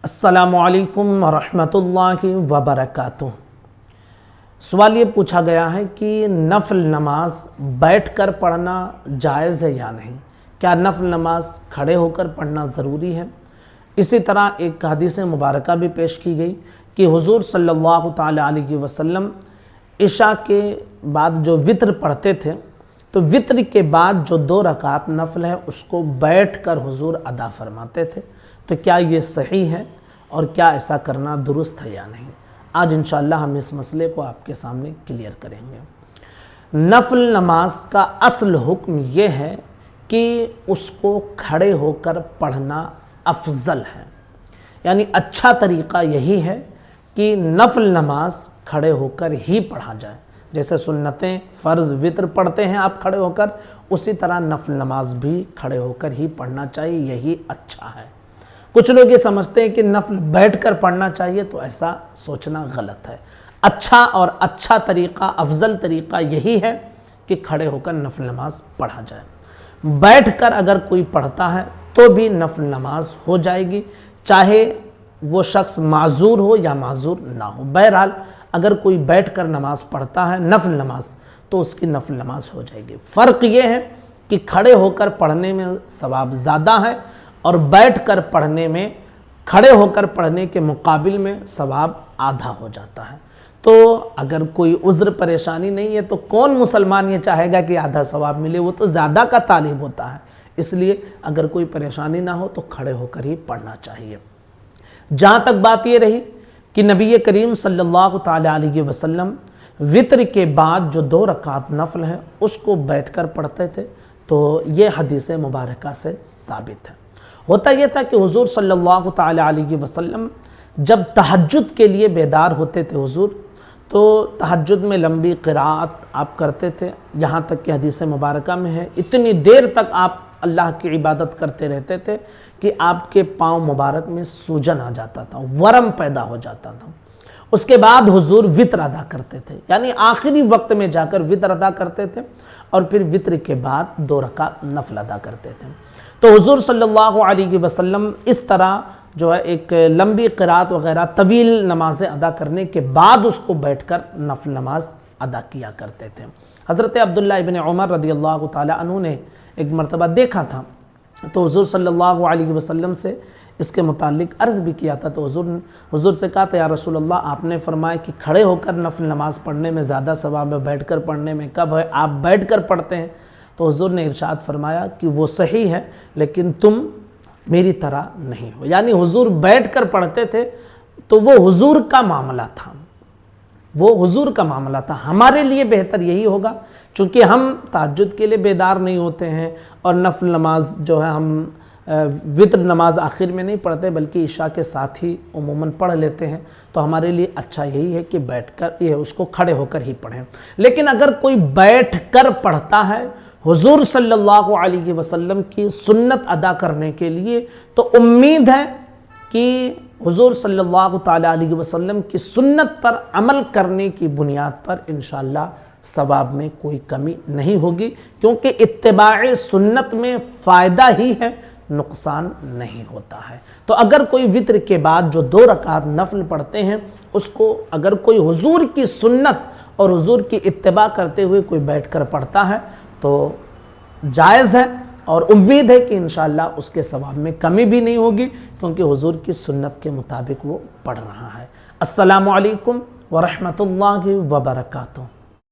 अस्सलामु अलैकुम वरहमतुल्लाहि वबरकातुह। सवाल ये पूछा गया है कि नफल नमाज बैठकर पढ़ना जायज़ है या नहीं, क्या नफल नमाज खड़े होकर पढ़ना ज़रूरी है। इसी तरह एक हदीस मुबारका भी पेश की गई कि हुज़ूर सल्लल्लाहु ताला अलैहि वसल्लम इशा के बाद जो वित्र पढ़ते थे तो वित्र के बाद जो 2 रकात नफल है उसको बैठकर हुज़ूर अदा फरमाते थे। तो क्या ये सही है और क्या ऐसा करना दुरुस्त है या नहीं, आज इंशाअल्लाह हम इस मसले को आपके सामने क्लियर करेंगे। नफल नमाज का असल हुक्म ये है कि उसको खड़े होकर पढ़ना अफजल है, यानी अच्छा तरीक़ा यही है कि नफल नमाज खड़े होकर ही पढ़ा जाए। जैसे सुन्नतें फ़र्ज़ वित्र पढ़ते हैं आप खड़े होकर, उसी तरह नफल नमाज भी खड़े होकर ही पढ़ना चाहिए, यही अच्छा है। कुछ लोग ये समझते हैं कि नफल बैठकर पढ़ना चाहिए, तो ऐसा सोचना गलत है। अच्छा और अच्छा तरीक़ा, अफजल तरीक़ा यही है कि खड़े होकर नफल नमाज पढ़ा जाए। बैठकर अगर कोई पढ़ता है तो भी नफल नमाज हो जाएगी, चाहे वो शख्स माजूर हो या माजूर ना हो। बहरहाल अगर कोई बैठकर नमाज पढ़ता है नफल नमाज तो उसकी नफल नमाज हो जाएगी। फ़र्क ये है कि खड़े होकर पढ़ने में सवाब ज़्यादा है और बैठकर पढ़ने में, खड़े होकर पढ़ने के मुकाबिल में सवाब आधा हो जाता है। तो अगर कोई उज़्र परेशानी नहीं है तो कौन मुसलमान ये चाहेगा कि आधा सवाब मिले, वो तो ज़्यादा का तालिब होता है। इसलिए अगर कोई परेशानी ना हो तो खड़े होकर ही पढ़ना चाहिए। जहाँ तक बात ये रही कि नबी करीम सल्लल्लाहु ताला अलैहि वसल्लम वित्र के बाद जो 2 रकात नफल है उसको बैठकर पढ़ते थे, तो ये हदीस मुबारका से साबित है। होता यह था कि हुज़ूर सल्लल्लाहु ताला अलैहि वसल्लम जब तहज्जुद के लिए बेदार होते थे हुज़ूर, तो तहज्जुद में लंबी क़िराअत आप करते थे। यहाँ तक कि हदीस मुबारका में है इतनी देर तक आप अल्लाह की इबादत करते रहते थे कि आपके पाँव मुबारक में सूजन आ जाता था, वरम पैदा हो जाता था। उसके बाद हुज़ूर वित्र अदा करते थे, यानी आखिरी वक्त में जाकर वित्र अदा करते थे और फिर वित्र के बाद 2 रकात नफल अदा करते थे। तो हुज़ूर सल्लल्लाहु अलैहि वसल्लम इस तरह जो है एक लंबी क़िराअत वग़ैरह तवील नमाज़ें अदा करने के बाद उसको बैठकर नफल नमाज अदा किया करते थे। हज़रत अब्दुल्लाह इब्न उमर रदियल्लाहु ताला अन्हु ने एक मरतबा देखा था, तो हुज़ूर सल्लल्लाहु अलैहि वसल्लम से इसके मुतालिक अर्ज़ भी किया था। तो हुज़ूर से कहा था, या रसूलल्लाह, आपने फरमाया कि खड़े होकर नफल नमाज पढ़ने में ज़्यादा सवाब है, बैठकर पढ़ने में कब है, आप बैठकर पढ़ते हैं। तो हुज़ूर ने इरशाद फरमाया कि वो सही है लेकिन तुम मेरी तरह नहीं हो, यानी हुज़ूर बैठकर पढ़ते थे तो वो हुज़ूर का मामला था, वो हुज़ूर का मामला था। हमारे लिए बेहतर यही होगा, चूँकि हम तहज्जुद के लिए बेदार नहीं होते हैं और नफल नमाज जो है हम वित्र नमाज आखिर में नहीं पढ़ते बल्कि इशा के साथ ही उमूमन पढ़ लेते हैं, तो हमारे लिए अच्छा यही है कि बैठकर ये उसको खड़े होकर ही पढ़ें। लेकिन अगर कोई बैठकर पढ़ता है हुज़ूर सल्लल्लाहु अलैहि वसल्लम की सुन्नत अदा करने के लिए, तो उम्मीद है कि हुज़ूर सल्लल्लाहु ताला अलैहि वसल्लम की सुन्नत पर अमल करने की बुनियाद पर इंशाअल्लाह सवाब में कोई कमी नहीं होगी, क्योंकि इत्तिबाए सुन्नत में फ़ायदा ही है, नुकसान नहीं होता है। तो अगर कोई वित्र के बाद जो 2 रकात नफल पढ़ते हैं उसको अगर कोई हुज़ूर की सुन्नत और हुज़ूर की इत्तिबा करते हुए कोई बैठकर पढ़ता है तो जायज़ है और उम्मीद है कि इंशाअल्लाह उसके सवाब में कमी भी नहीं होगी, क्योंकि हुज़ूर की सुन्नत के मुताबिक वो पढ़ रहा है। अस्सलामु अलैकुम व रहमतुल्लाहि व बरकातुहू।